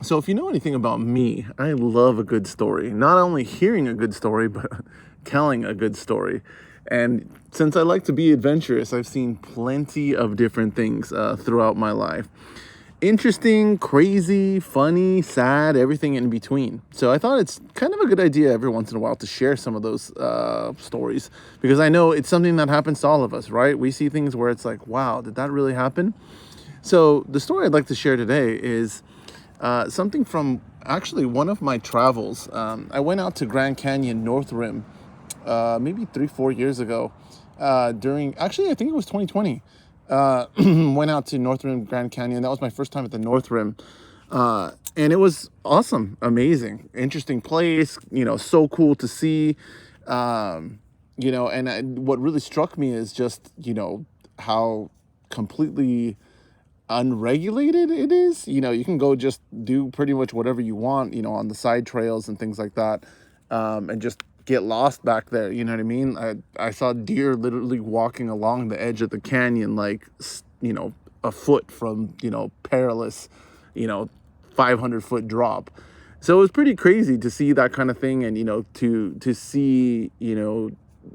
So if you know anything about me, I love a good story. Not only hearing a good story, but telling a good story. And since I like to be adventurous, I've seen plenty of different things throughout my life. Interesting, crazy, funny, sad, everything in between. So I thought it's kind of a good idea every once in a while to share some of those stories, because I know it's something that happens to all of us, right? We see things where it's like, wow, did that really happen? So the story I'd like to share today is something from actually one of my travels. I went out to Grand Canyon North Rim maybe 3-4 years ago. I think it was 2020. Went out to North Rim Grand Canyon. That was my first time at the North Rim. And it was awesome, amazing, interesting place, so cool to see. What really struck me is just, how completely unregulated it is. You can go just do pretty much whatever you want, on the side trails and things like that, and just get lost back there. You know what I mean? I saw deer literally walking along the edge of the canyon, like, a foot from, perilous, you know, 500-foot drop. So it was pretty crazy to see that kind of thing, and, to see,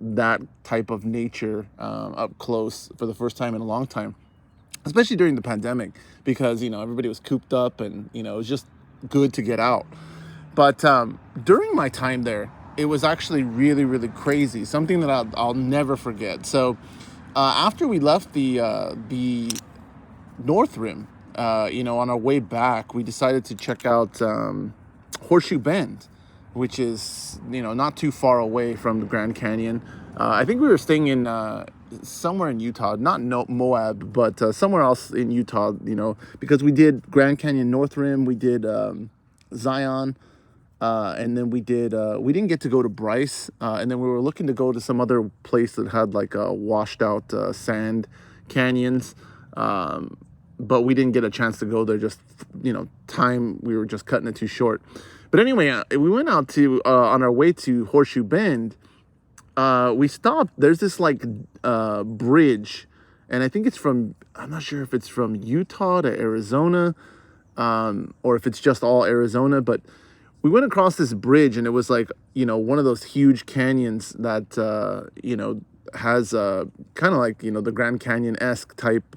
that type of nature up close for the first time in a long time, especially during the pandemic, because everybody was cooped up, and it was just good to get out. But during my time there, it was actually really, really crazy, something that I'll never forget. So after we left the North Rim, on our way back, we decided to check out Horseshoe Bend, which is not too far away from the Grand Canyon. I think we were staying in somewhere in Utah, not Moab, but somewhere else in Utah. Because we did Grand Canyon North Rim, we did Zion, and then we didn't get to go to Bryce, and then we were looking to go to some other place that had like washed out sand canyons. But we didn't get a chance to go there, just, time, we were just cutting it too short. But anyway, we went out to, on our way to Horseshoe Bend, we stopped. There's this like bridge, and I think I'm not sure if it's from Utah to Arizona, or if it's just all Arizona, but we went across this bridge, and it was like, one of those huge canyons that, has kind of like, the Grand Canyon-esque type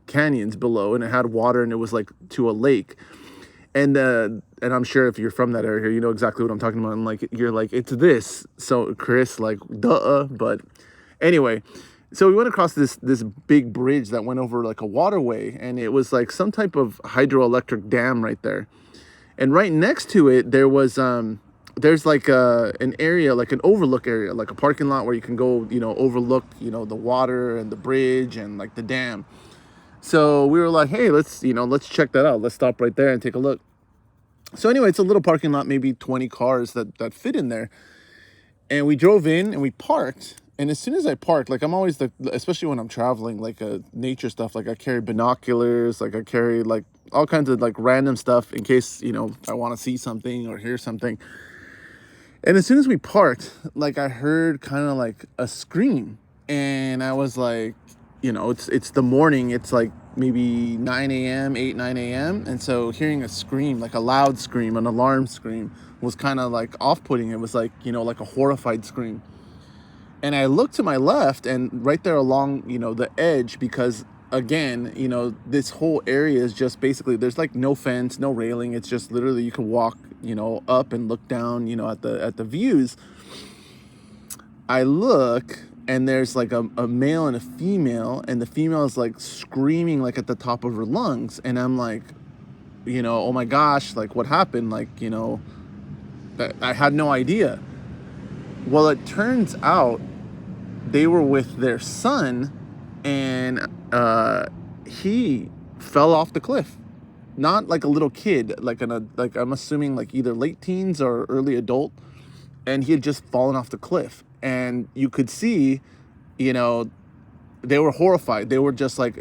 canyons below, and it had water, and it was like to a lake. And I'm sure if you're from that area, you know exactly what I'm talking about. And like, you're like, it's this. So Chris, like, duh. But anyway, so we went across this big bridge that went over like a waterway, and it was like some type of hydroelectric dam right there. And right next to it, there was there's like an area, like an overlook area, like a parking lot where you can go, overlook, the water and the bridge and like the dam. So we were like, hey, let's check that out. Let's stop right there and take a look. So anyway, it's a little parking lot, maybe 20 cars that fit in there. And we drove in and we parked. And as soon as I parked, like, I'm always especially when I'm traveling, like nature stuff, like I carry binoculars, like I carry like all kinds of like random stuff in case, I want to see something or hear something. And as soon as we parked, like, I heard kind of like a scream, and I was like, it's the morning, it's like maybe 9 a.m., 9 a.m. And so hearing a scream, like a loud scream, an alarm scream, was kind of like off-putting. It was like, like a horrified scream. And I looked to my left, and right there along, the edge, because again, this whole area is just basically, there's like no fence, no railing. It's just literally, you can walk, up and look down, at the views. I look, and there's like a male and a female, and the female is like screaming like at the top of her lungs. And I'm like, oh my gosh, like, what happened? Like, I had no idea. Well, it turns out they were with their son, and he fell off the cliff. Not like a little kid, like I'm assuming like either late teens or early adult, and he had just fallen off the cliff. And you could see, they were horrified. They were just like,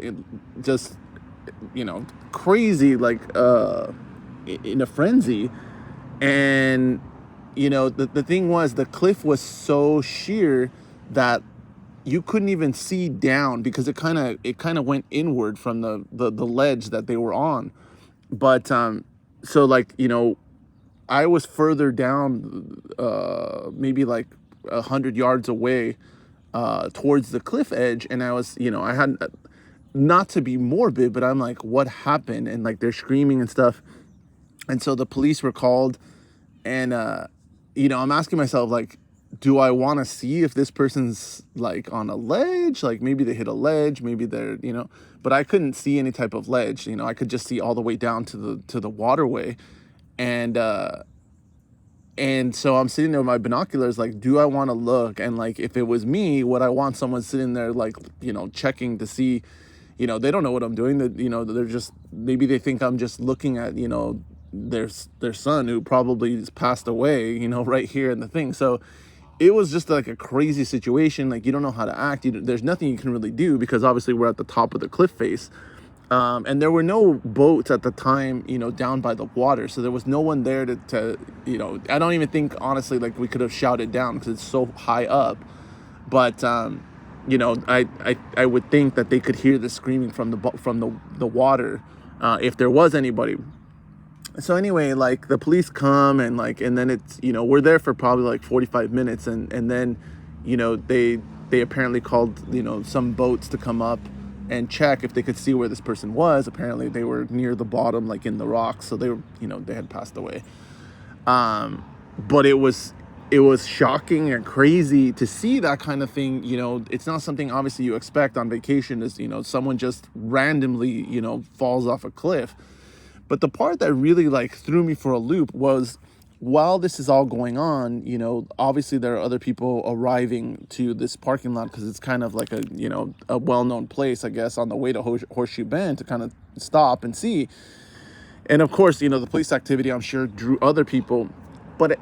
crazy, like in a frenzy. And the thing was, the cliff was so sheer that you couldn't even see down, because it kind of went inward from the ledge that they were on. But so like, I was further down, maybe like 100 yards away, towards the cliff edge, and I was, I had, not to be morbid, but I'm like, what happened? And like they're screaming and stuff, and so the police were called, and I'm asking myself, like, do I want to see if this person's like on a ledge? Like maybe they hit a ledge, maybe they're, but I couldn't see any type of ledge. I could just see all the way down to the waterway, and so I'm sitting there with my binoculars, like, do I want to look? And like, if it was me, would I want someone sitting there, like, checking to see, they don't know what I'm doing. That, they're just, maybe they think I'm just looking at, their son who probably has passed away, right here in the thing. So it was just like a crazy situation. Like, you don't know how to act. There's nothing you can really do because obviously we're at the top of the cliff face. And there were no boats at the time, down by the water. So there was no one there to I don't even think, honestly, like we could have shouted down because it's so high up. But, I would think that they could hear the screaming from the water, if there was anybody. So anyway, like the police come and then it's, we're there for probably like 45 minutes. And then, they apparently called, some boats to come up and check if they could see where this person was. Apparently they were near the bottom, like in the rocks. So they were, they had passed away. But it was shocking and crazy to see that kind of thing. It's not something obviously you expect on vacation is, someone just randomly, falls off a cliff. But the part that really like threw me for a loop was, while this is all going on, obviously there are other people arriving to this parking lot because it's kind of like a well-known place, I guess, on the way to Horseshoe Bend to kind of stop and see. And of course, the police activity, I'm sure, drew other people, but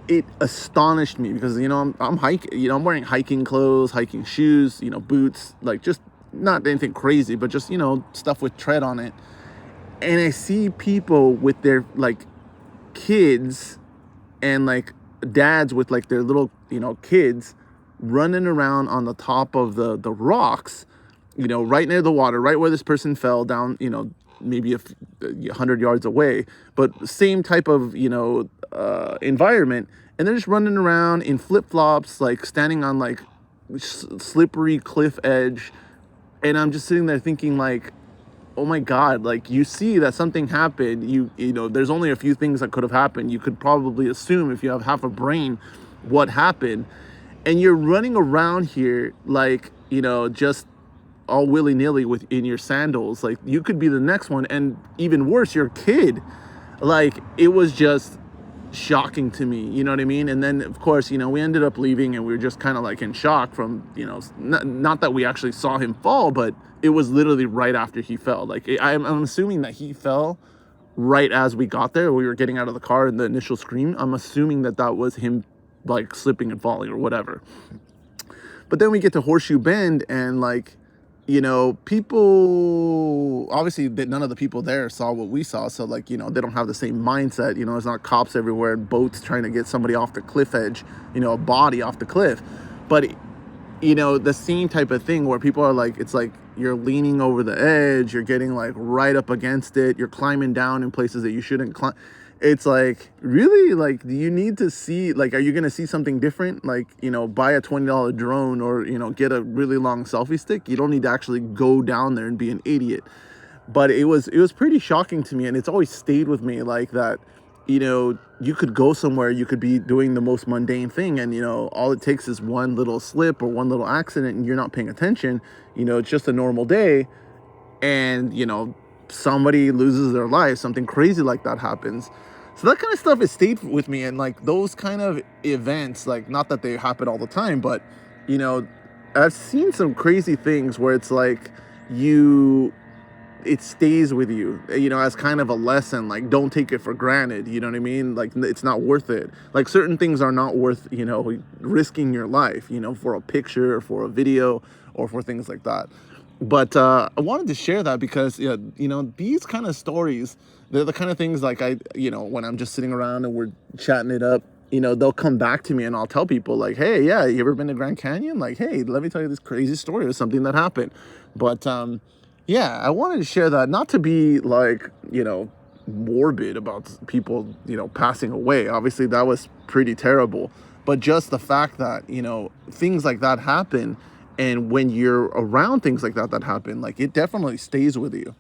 it astonished me because, I'm hiking, I'm wearing hiking clothes, hiking shoes, boots, like just not anything crazy, but just, stuff with tread on it. And I see people with their like kids and like dads with like their little, kids running around on the top of the rocks, right near the water, right where this person fell down, maybe 100 yards away, but same type of, environment. And they're just running around in flip-flops, like standing on like slippery cliff edge. And I'm just sitting there thinking like, oh my God, like you see that something happened. There's only a few things that could have happened. You could probably assume, if you have half a brain, what happened. And you're running around here like, just all willy-nilly in your sandals. Like you could be the next one. And even worse, your kid. Like it was just shocking to me, you know what I mean? And then of course, we ended up leaving and we were just kind of like in shock from, not that we actually saw him fall, but it was literally right after he fell. Like I'm assuming that he fell right as we got there. We were getting out of the car and the initial scream. I'm assuming that was him like slipping and falling or whatever. But then we get to Horseshoe Bend and like, people, obviously none of the people there saw what we saw. So like, they don't have the same mindset, it's not cops everywhere and boats trying to get somebody off the cliff edge, a body off the cliff. But, the same type of thing where people are like, it's like you're leaning over the edge, you're getting like right up against it, you're climbing down in places that you shouldn't climb. It's like, really? Like, do you need to see, like, are you going to see something different? Like, buy a $20 drone or, get a really long selfie stick. You don't need to actually go down there and be an idiot. But it was pretty shocking to me. And it's always stayed with me like that, you could go somewhere, you could be doing the most mundane thing. And, all it takes is one little slip or one little accident and you're not paying attention. It's just a normal day. And, somebody loses their life, something crazy like that happens. So that kind of stuff has stayed with me. And like those kind of events, like not that they happen all the time, but I've seen some crazy things where it's like it stays with you, as kind of a lesson. Like, don't take it for granted, you know what I mean? Like, it's not worth it. Like, certain things are not worth, risking your life, for a picture or for a video or for things like that. But I wanted to share that because, these kind of stories, they're the kind of things like when I'm just sitting around and we're chatting it up, they'll come back to me and I'll tell people like, hey, yeah, you ever been to Grand Canyon? Like, hey, let me tell you this crazy story of something that happened. But, yeah, I wanted to share that, not to be like, morbid about people, passing away. Obviously, that was pretty terrible. But just the fact that, things like that happen, and when you're around things like that happen, like, it definitely stays with you.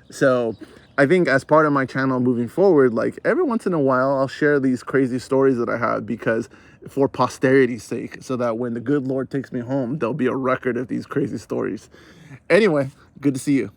So I think as part of my channel moving forward, like, every once in a while, I'll share these crazy stories that I have, because for posterity's sake, so that when the good Lord takes me home, there'll be a record of these crazy stories. Anyway, good to see you.